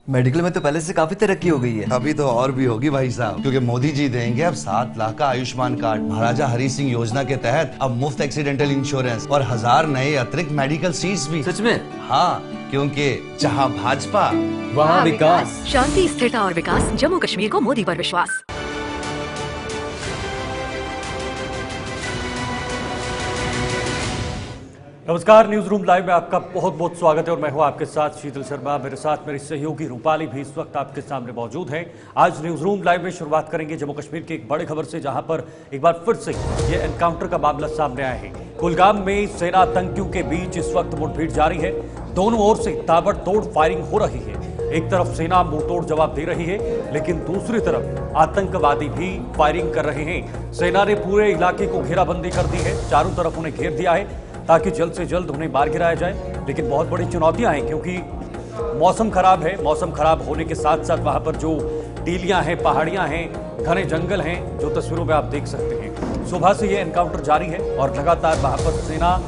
Medical में तो पहले से काफी तरक्की हो गई है। अभी तो और भी होगी भाई साहब, क्योंकि मोदी जी देंगे अब 7 लाख का आयुष्मान कार्ड। महाराजा हरि सिंह योजना के तहत अब मुफ्त एक्सीडेंटल इंश्योरेंस और 1000 नए अतिरिक्त मेडिकल सीट्स भी। सच में? हाँ, क्योंकि जहाँ भाजपा वहाँ विकास। शांति, स्थिरता और विकास, जम्मू कश्मीर को मोदी पर विश्वास। नमस्कार, न्यूज रूम लाइव में आपका बहुत बहुत स्वागत है और मैं हूं आपके साथ शीतल शर्मा। मेरे साथ मेरी सहयोगी रूपाली भी इस वक्त आपके सामने मौजूद है। आज न्यूज रूम लाइव में शुरुआत करेंगे जम्मू कश्मीर की एक बड़ी खबर से, जहां पर एक बार फिर से ये एनकाउंटर का मामला सामने आया है। कुलगाम में सेना आतंकियों के बीच इस वक्त मुठभेड़ जारी है। दोनों ओर से ताबड़तोड़ फायरिंग हो रही है। एक तरफ सेना मुंहतोड़ जवाब दे रही है, लेकिन दूसरी तरफ आतंकवादी भी फायरिंग कर रहे हैं। सेना ने पूरे इलाके को घेराबंदी कर दी है, चारों तरफ उन्हें घेर दिया है ताकि जल्द से जल्द उन्हें मार गिराया जाए। लेकिन बहुत बड़ी चुनौतियां हैं, क्योंकि मौसम खराब है। मौसम खराब होने के साथ साथ वहां पर जो टीलियां हैं, पहाड़ियां हैं, घने जंगल हैं, जो तस्वीरों में आप देख सकते हैं। सुबह से ये एनकाउंटर जारी है और लगातार वहां पर सेना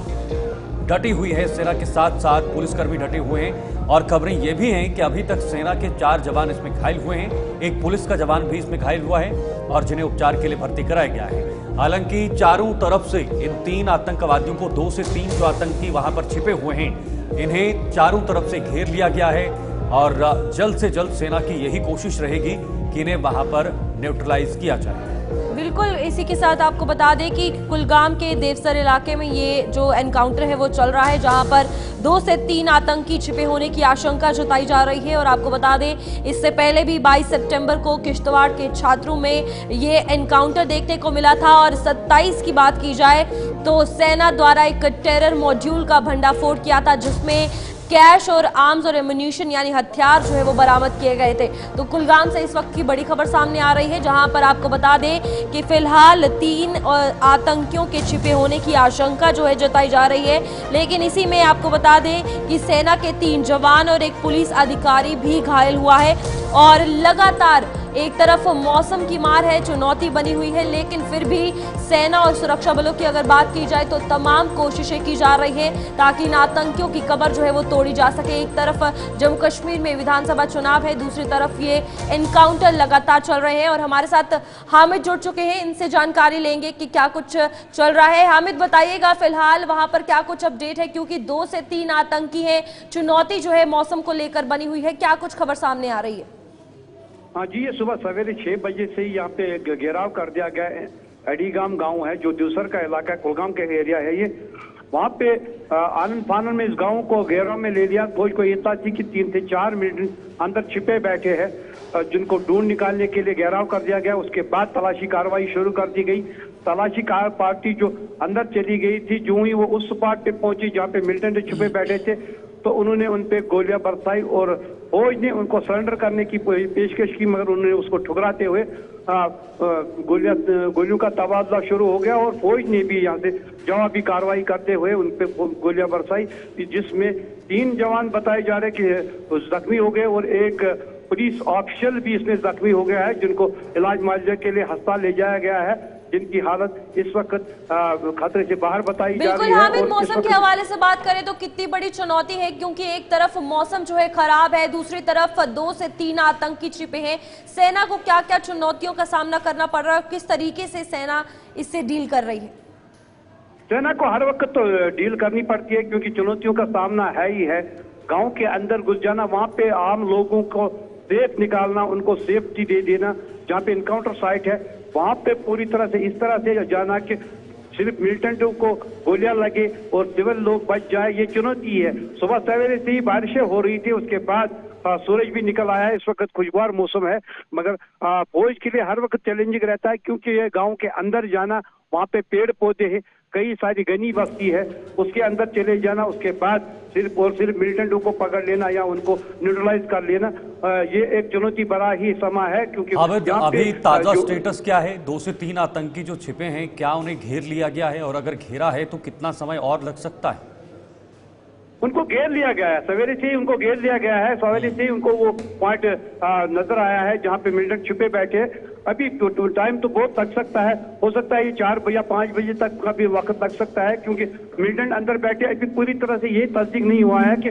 डटी हुई है। सेना के साथ साथ पुलिसकर्मी डटे हुए हैं और खबरें ये भी हैं कि अभी तक सेना के 4 जवान इसमें घायल हुए हैं। एक पुलिस का जवान भी इसमें घायल हुआ है और जिन्हें उपचार के लिए भर्ती कराया गया है। हालांकि चारों तरफ से इन 3 आतंकवादियों को, 2 से 3 जो आतंकी वहां पर छिपे हुए हैं, इन्हें चारों तरफ से घेर लिया गया है और जल्द से जल्द सेना की यही कोशिश रहेगी कि इन्हें वहां पर न्यूट्रलाइज किया जाए। बिल्कुल, इसी के साथ आपको बता दें कि कुलगाम के देवसर इलाके में ये जो एनकाउंटर है वो चल रहा है, जहां पर 2 से 3 आतंकी छिपे होने की आशंका जताई जा रही है। और आपको बता दें, इससे पहले भी 22 सितंबर को किश्तवाड़ के छात्रों में ये एनकाउंटर देखने को मिला था। और 27 की बात की जाए तो सेना द्वारा एक टेरर मॉड्यूल का भंडाफोड़ किया था, जिसमें कैश और आर्म्स और एम्युनिशन यानी हथियार जो है वो बरामद किए गए थे। तो कुलगाम से इस वक्त की बड़ी खबर सामने आ रही है, जहां पर आपको बता दें कि फिलहाल 3 आतंकियों के छिपे होने की आशंका जो है जताई जा रही है। लेकिन इसी में आपको बता दें कि सेना के 3 जवान और एक पुलिस अधिकारी भी घायल हुआ है। और लगातार एक तरफ मौसम की मार है, चुनौती बनी हुई है, लेकिन फिर भी सेना और सुरक्षा बलों की अगर बात की जाए तो तमाम कोशिशें की जा रही है ताकि इन आतंकियों की कब्र जो है वो तोड़ी जा सके। एक तरफ जम्मू कश्मीर में विधानसभा चुनाव है, दूसरी तरफ ये एनकाउंटर लगातार चल रहे हैं। और हमारे साथ हामिद जुड़ चुके हैं, इनसे जानकारी लेंगे कि क्या कुछ चल रहा है। हामिद, बताइएगा फिलहाल वहां पर क्या कुछ अपडेट है, क्योंकि 2 से 3 आतंकी हैं, चुनौती जो है मौसम को लेकर बनी हुई है, क्या कुछ खबर सामने आ रही है? हाँ जी, ये सुबह सवेरे 6 बजे से ही यहाँ पे घेराव कर दिया गया है। अडीगाम गांव है जो दूसर का इलाका, कुलगाम का एरिया है ये। वहाँ पे आनंद फानन में इस गांव को घेराव में ले लिया। फौज को इत्तला थी कि 3 से 4 मिनट अंदर छिपे बैठे हैं, जिनको ढूंढ निकालने के लिए घेराव कर दिया गया। उसके बाद तलाशी कार्रवाई शुरू कर दी गई। तलाशी पार्टी जो अंदर चली गई थी, जो ही वो उस स्पॉट पे पहुंची जहाँ पे मिलिटेंट छुपे बैठे थे, तो उन्होंने उन पे गोलियां बरसाई और फौज ने उनको सरेंडर करने की पेशकश की, मगर उन्होंने उसको ठुकराते हुए गोलियों का तबादला शुरू हो गया। और फौज ने भी यहाँ से जवाबी कार्रवाई करते हुए उन पे गोलियां बरसाई, जिसमें 3 जवान बताए जा रहे कि जख्मी हो गए और एक पुलिस ऑफिशियल भी इसमें जख्मी हो गया है, जिनको इलाज मुआवजे के लिए अस्पताल ले जाया गया है, जिनकी हालत इस वक्त खतरे से बाहर बताई जा रही है। बिल्कुल हामिद, मौसम के हवाले से बात करें तो कितनी बड़ी चुनौती है, क्योंकि एक तरफ मौसम जो है खराब है, दूसरी तरफ 2 से 3 आतंकी छिपे हैं। सेना को क्या क्या चुनौतियों का सामना करना पड़ रहा है, किस तरीके से सेना इससे डील कर रही है? सेना को हर वक्त तो डील करनी पड़ती है, क्योंकि चुनौतियों का सामना है ही है। गाँव के अंदर घुस जाना, वहाँ पे आम लोगों को सेफ निकालना, उनको सेफ्टी दे देना। जहाँ पे इनकाउंटर साइट है वहाँ पे पूरी तरह से इस तरह से जाना कि सिर्फ मिलिटेंटों को गोलियां लगे और सिविल लोग बच जाए, ये चुनौती है। सुबह सवेरे से ही बारिशें हो रही थी, उसके बाद सूरज भी निकल आया है। इस वक्त खुशगवार मौसम है, मगर फौज के लिए हर वक्त चैलेंजिंग रहता है, क्योंकि ये गांव के अंदर जाना, वहाँ पे पेड़ पौधे हैं, कई सारी घनी बस्ती है, उसके अंदर चले जाना, उसके बाद सिर्फ और सिर्फ मिलिटेंटों को पकड़ लेना या उनको न्यूट्रलाइज कर लेना, ये एक चुनौती बड़ा ही समा है। क्योंकि अभी ताजा स्टेटस क्या है? 2 से 3 आतंकी जो छिपे हैं, क्या उन्हें घेर लिया गया है? और अगर घेरा है तो कितना समय और लग सकता है? उनको घेर लिया गया है, सवेरे से ही उनको घेर लिया गया है। सवेरे से ही उनको वो पॉइंट नजर आया है जहाँ पे मिलिटेंट छुपे बैठे। अभी टाइम तो बहुत लग सकता है, हो सकता है ये 4 या 5 बजे तक का भी वक्त लग सकता है, क्योंकि मिलिटेंट अंदर बैठे। अभी पूरी तरह से ये तस्दीक नहीं हुआ है कि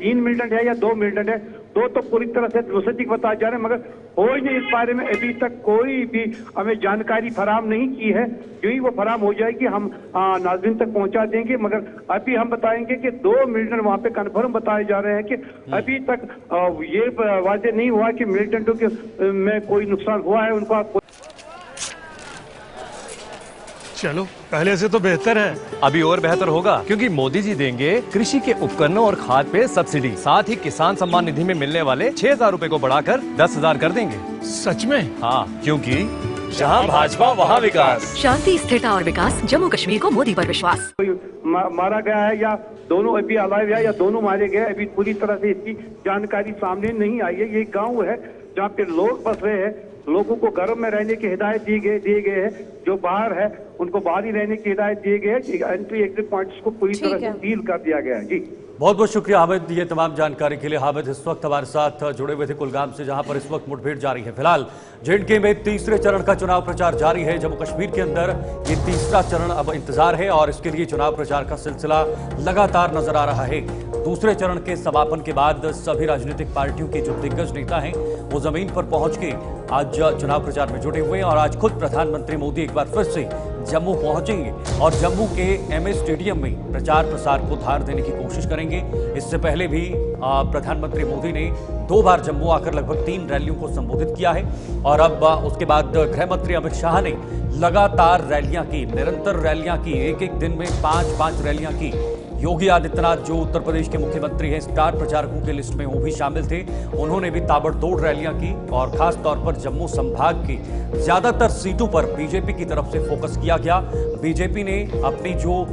3 मिलिटेंट है या 2 मिलिटेंट है। दो तो पूरी तरह से दुरुस्ती बताए जा रहे हैं, मगर कोई ने इस बारे में अभी तक कोई भी हमें जानकारी फराम नहीं की है। जो ही वो फराम हो जाएगी हम नाज़रीन तक पहुंचा देंगे, मगर अभी हम बताएंगे कि 2 मिलिटेंट वहां पे कन्फर्म बताए जा रहे हैं कि अभी तक ये वाजे नहीं हुआ कि मिलिटेंटों के में कोई नुकसान हुआ है। उनको चलो पहले से तो बेहतर है। अभी और बेहतर होगा, क्योंकि मोदी जी देंगे कृषि के उपकरणों और खाद पे सब्सिडी, साथ ही किसान सम्मान निधि में मिलने वाले 6,000 रूपए को बढ़ाकर 10,000 कर देंगे। सच में? हाँ, क्योंकि जहाँ भाजपा वहाँ विकास। शांति, स्थिरता और विकास, जम्मू कश्मीर को मोदी पर विश्वास। कोई मारा गया है या दोनों अभी अलाइव है या दोनों मारे गए, अभी पूरी तरह से इसकी जानकारी सामने नहीं आई है। ये गाँव है जहाँ पे लोग बस रहे हैं, लोगों को घर में रहने की हिदायत दिए गए हैं, जो बाहर है उनको बाहर ही रहने की हिदायत दिए गए है। एंट्री एग्जिट पॉइंट्स को पूरी तरह से सील कर दिया गया है। जी बहुत बहुत शुक्रिया हामिद, ये तमाम जानकारी के लिए। हामिद इस वक्त हमारे साथ जुड़े हुए थे कुलगाम से, जहां पर इस वक्त मुठभेड़ जारी है। फिलहाल जेएंडके में तीसरे चरण का चुनाव प्रचार जारी है। जम्मू कश्मीर के अंदर ये तीसरा चरण अब इंतजार है और इसके लिए चुनाव प्रचार का सिलसिला लगातार नजर आ रहा है। दूसरे चरण के समापन के बाद सभी राजनीतिक पार्टियों के जो दिग्गज नेता हैं वो जमीन पर पहुंच के आज चुनाव प्रचार में जुटे हुए हैं और आज खुद प्रधानमंत्री मोदी एक बार फिर से जम्मू पहुंचेंगे और जम्मू के एमए स्टेडियम में प्रचार प्रसार को धार देने की कोशिश करेंगे। इससे पहले भी प्रधानमंत्री मोदी ने 2 बार जम्मू आकर लगभग 3 रैलियों को संबोधित किया है और अब उसके बाद गृह मंत्री अमित शाह ने लगातार रैलियां की, निरंतर रैलियां की, एक दिन में 5 रैलियां की। योगी आदित्यनाथ जो उत्तर प्रदेश के मुख्यमंत्री हैं, स्टार प्रचारकों की लिस्ट में वो भी शामिल थे, उन्होंने भी ताबड़तोड़ रैलियां की और खास तौर पर जम्मू संभाग की ज्यादातर सीटों पर बीजेपी की तरफ से फोकस किया गया। बीजेपी ने अपनी जो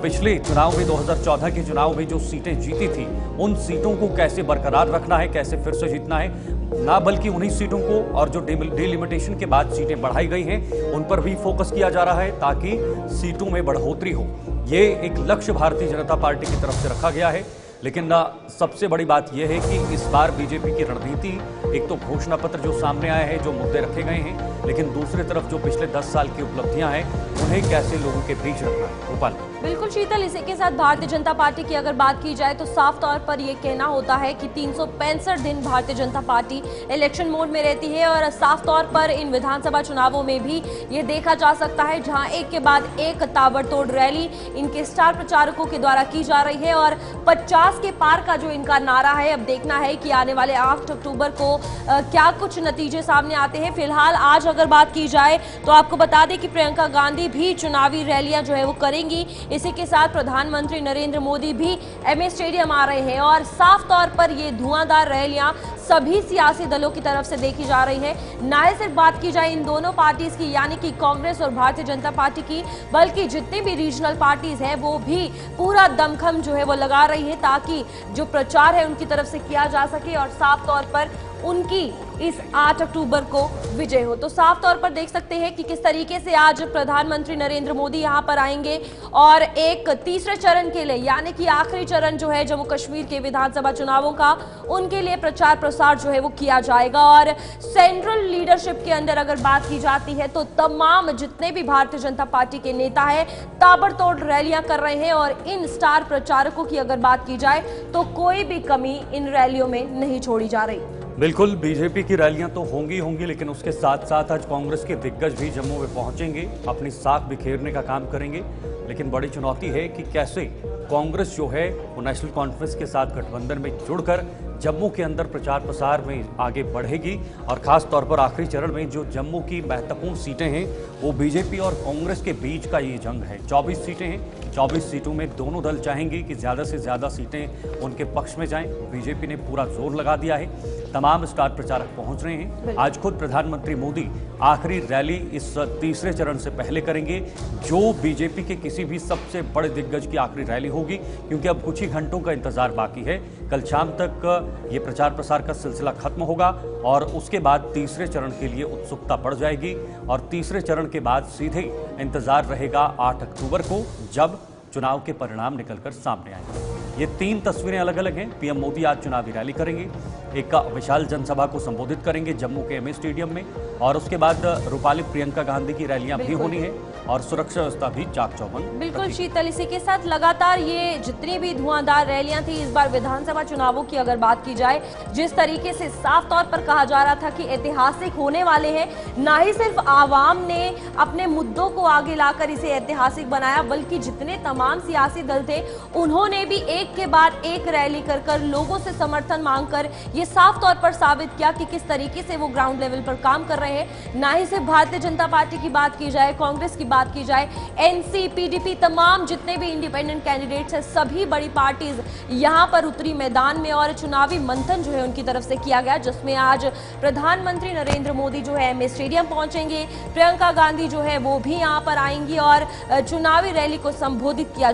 पिछले चुनाव में 2014 के चुनाव में जो सीटें जीती थी, उन सीटों को कैसे बरकरार रखना है, कैसे फिर से जीतना है, ना बल्कि उन्हीं सीटों को और जो डिलिमिटेशन के बाद सीटें बढ़ाई गई हैं उन पर भी फोकस किया जा रहा है ताकि सीटों में बढ़ोतरी हो। ये एक लक्ष्य भारतीय जनता पार्टी की तरफ से रखा गया है। लेकिन सबसे बड़ी बात यह है कि इस बार बीजेपी की रणनीति, एक तो घोषणा पत्र जो सामने आया है, जो मुद्दे रखे गए हैं, लेकिन दूसरी तरफ जो पिछले 10 साल की उपलब्धियां हैं उन्हें कैसे लोगों के बीच रखना है। गोपाल बिल्कुल शीतल, इसी के साथ भारतीय जनता पार्टी की अगर बात की जाए तो साफ तौर पर यह कहना होता है कि 365 दिन Bharatiya Janata party election mode में रहती है और साफ तौर पर इन विधानसभा चुनावों में भी ये देखा जा सकता है, जहां एक के बाद एक ताबड़तोड़ रैली इनके स्टार प्रचारकों के द्वारा की जा रही है और 50 के पार का जो इनका नारा है। अब देखना है कि आने वाले 8 अक्टूबर को क्या कुछ नतीजे सामने आते हैं। फिलहाल आज अगर बात की जाए तो आपको बता दें कि प्रियंका गांधी भी चुनावी रैलियां जो है वो करेंगी। इसी के साथ प्रधानमंत्री नरेंद्र मोदी भी एमए स्टेडियम आ रहे हैं और साफ तौर पर ये धुआंधार रैलियां सभी सियासी दलों की तरफ से देखी जा रही है। ना ही सिर्फ बात की जाए इन दोनों पार्टीज की, यानी कि कांग्रेस और भारतीय जनता पार्टी की, बल्कि जितनी भी रीजनल पार्टीज हैं वो भी पूरा दमखम जो है वो लगा रही है ताकि जो प्रचार है उनकी तरफ से किया जा सके और साफ तौर पर उनकी इस 8 अक्टूबर को विजय हो। तो साफ तौर पर देख सकते हैं कि किस तरीके से आज प्रधानमंत्री नरेंद्र मोदी यहां पर आएंगे और एक तीसरे चरण के लिए, यानी कि आखिरी चरण जो है जम्मू कश्मीर के विधानसभा चुनावों का, उनके लिए प्रचार प्रसार जो है वो किया जाएगा। और सेंट्रल लीडरशिप के अंदर अगर बात की जाती है तो तमाम जितने भी भारतीय जनता पार्टी के नेता हैं ताबड़तोड़ रैलियां कर रहे हैं और इन स्टार प्रचारकों की अगर बात की जाए तो कोई भी कमी इन रैलियों में नहीं छोड़ी जा रही। बिल्कुल, बीजेपी की रैलियां तो होंगी, लेकिन उसके साथ साथ आज कांग्रेस के दिग्गज भी जम्मू में पहुंचेंगे, अपनी साख बिखेरने का काम करेंगे। लेकिन बड़ी चुनौती है कि कैसे कांग्रेस जो है वो नेशनल कॉन्फ्रेंस के साथ गठबंधन में जुड़कर जम्मू के अंदर प्रचार प्रसार में आगे बढ़ेगी और खास तौर पर आखिरी चरण में जो जम्मू की महत्वपूर्ण सीटें हैं वो बीजेपी और कांग्रेस के बीच का ये जंग है। 24 सीटें हैं, 24 सीटों में दोनों दल चाहेंगे कि ज़्यादा से ज़्यादा सीटें उनके पक्ष में जाएं। बीजेपी ने पूरा जोर लगा दिया है, तमाम स्टार प्रचारक पहुंच रहे हैं। आज खुद प्रधानमंत्री मोदी आखिरी रैली इस तीसरे चरण से पहले करेंगे, जो बीजेपी के किसी भी सबसे बड़े दिग्गज की आखिरी रैली होगी, क्योंकि अब कुछ ही घंटों का इंतजार बाकी है। कल शाम तक ये प्रचार प्रसार का सिलसिला खत्म होगा और उसके बाद तीसरे चरण के लिए उत्सुकता बढ़ जाएगी और तीसरे चरण के बाद सीधे इंतजार रहेगा 8 अक्टूबर को, जब चुनाव के परिणाम निकलकर सामने आएंगे। ये 3 तस्वीरें अलग अलग हैं। पीएम मोदी आज चुनावी रैली करेंगे, एक विशाल जनसभा को संबोधित करेंगे जम्मू के एमए स्टेडियम में और उसके बाद रूपाली प्रियंका गांधी की रैलियां भी होनी है और सुरक्षा व्यवस्था भी चाक चौबंद बिल्कुल रखी। शीतल, इसी के साथ लगातार ये जितनी भी धुआंधार रैलियां थी इस बार विधानसभा चुनावों की अगर बात की जाए, जिस तरीके से साफ तौर पर कहा जा रहा था कि ऐतिहासिक होने वाले हैं, ना ही सिर्फ आवाम ने अपने मुद्दों को आगे लाकर इसे ऐतिहासिक बनाया, बल्कि जितने तमाम सियासी दल थे उन्होंने भी एक के बाद एक रैली कर कर लोगों से समर्थन मांगकर ये साफ तौर पर साबित किया कि किस तरीके से वो ग्राउंड लेवल पर काम कर रहे हैं। ना ही सिर्फ भारतीय जनता पार्टी की बात की जाए, कांग्रेस की बात की जाए, एनसी, पीडीपी, तमाम जितने भी इंडिपेंडेंट कैंडिडेट्स हैं, सभी बड़ी पार्टीज यहां पर उतरी मैदान में और चुनावी मंथन जो है उनकी तरफ से किया गया, जिसमें आज प्रधानमंत्री नरेंद्र मोदी जो है एमए स्टेडियम पहुंचेंगे, प्रियंका गांधी जो है वो भी यहां पर आएंगी और चुनावी रैली को संबोधित किया।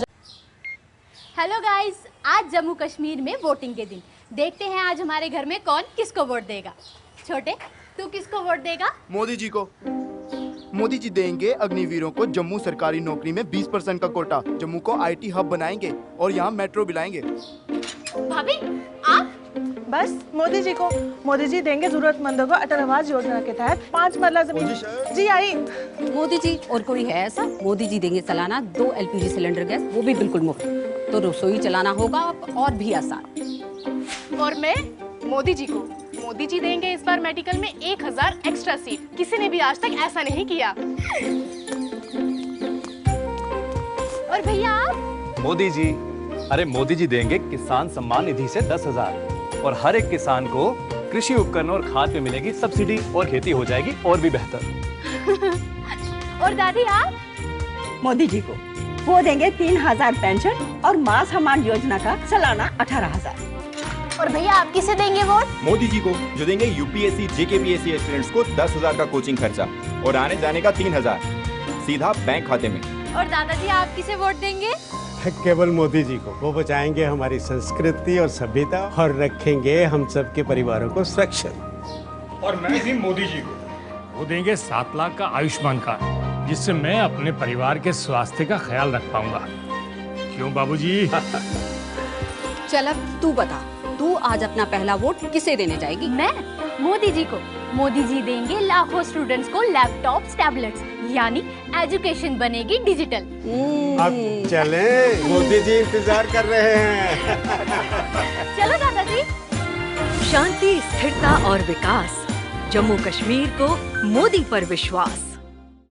हेलो गाइस, आज जम्मू कश्मीर में वोटिंग के दिन। देखते हैं आज हमारे घर में कौन किसको वोट देगा। छोटे, तू किसको वोट देगा? मोदी जी को। मोदी जी देंगे अग्निवीरों को जम्मू सरकारी नौकरी में 20% का कोटा। जम्मू को आईटी हब बनाएंगे और यहाँ मेट्रो भी लाएंगे। भाभी, आप? बस मोदी जी को। मोदी जी देंगे जरूरतमंदों को अटल आवास योजना के तहत 5 मरला जमीन। जी आई। मोदी जी और कोई है ऐसा? मोदी जी देंगे सालाना 2 LPG सिलेंडर गैस, वो भी बिल्कुल मुफ्त। तो रसोई चलाना होगा और भी आसान। और मैं मोदी जी को। मोदी जी देंगे इस बार मेडिकल में 1000 एक्स्ट्रा सीट। किसी ने भी आज तक ऐसा नहीं किया। और भैया आप? मोदी जी, अरे मोदी जी देंगे किसान सम्मान निधि से 10,000 और हर एक किसान को कृषि उपकरण और खाद पे मिलेगी सब्सिडी और खेती हो जाएगी और भी बेहतर। और दादी आप? मोदी जी को। वो देंगे 3000 पेंशन और मां सम्मान योजना का सालाना 18,000। और भैया आप किसे देंगे वोट? मोदी जी को, जो देंगे यूपीएससी JKPSC एस्पिरेंट्स को 10,000 का कोचिंग खर्चा और आने जाने का 3,000 सीधा बैंक खाते में। और दादाजी आप किसे वोट देंगे? केवल मोदी जी को। वो बचाएंगे हमारी संस्कृति और सभ्यता और रखेंगे हम सबके परिवारों को सुरक्षित। और मैं भी मोदी जी को। वो देंगे 7 लाख का आयुष्मान कार्ड, जिससे मैं अपने परिवार के स्वास्थ्य का ख्याल रख पाऊंगा। क्यों बाबूजी? चल अब तू बता, तू आज अपना पहला वोट किसे देने जाएगी? मैं मोदी जी को। मोदी जी देंगे लाखों स्टूडेंट्स को लैपटॉप्स, टैबलेट्स, यानी एजुकेशन बनेगी डिजिटल। अब चलें, मोदी जी इंतजार कर रहे हैं। चलो दादाजी। शांति, स्थिरता और विकास, जम्मू कश्मीर को मोदी पर विश्वास।